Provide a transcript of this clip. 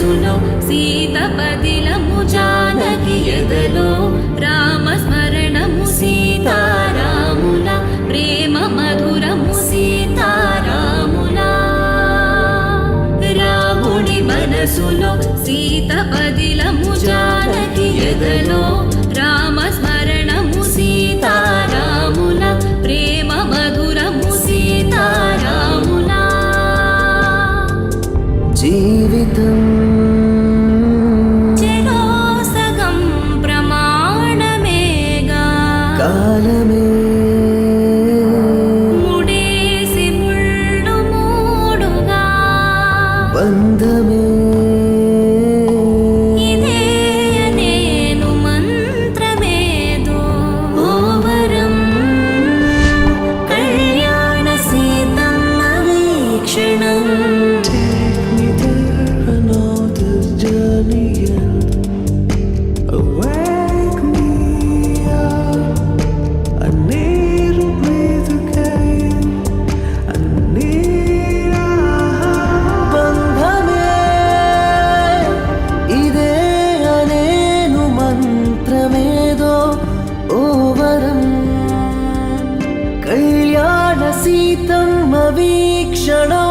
మనసులో సీతపదిలము జానకి ఎదలో రామస్మరణము సీతారాముల ప్రేమ మధురము సీతారాముల రాముడి మనసులో సీతపదిలము జానకి ఎదలో రామస్మరణము సీతారాముల ప్రేమ మధురము సీతారాముల జీవితం చెరోసగం ప్రమాణమేగా కాలమే ముడేసి ముళ్ళు మూడుగా బంధమే ఇదే నేను మంత్రమేదో ఓవరం కళ్యాణ Seethamma వీక్షణం Wake me up. I need to breathe again. I need a బంధమే ఇదే అనేను మంత్రమేదో ఓవరం కళ్యాణ సీతమ్మ వీక్షణం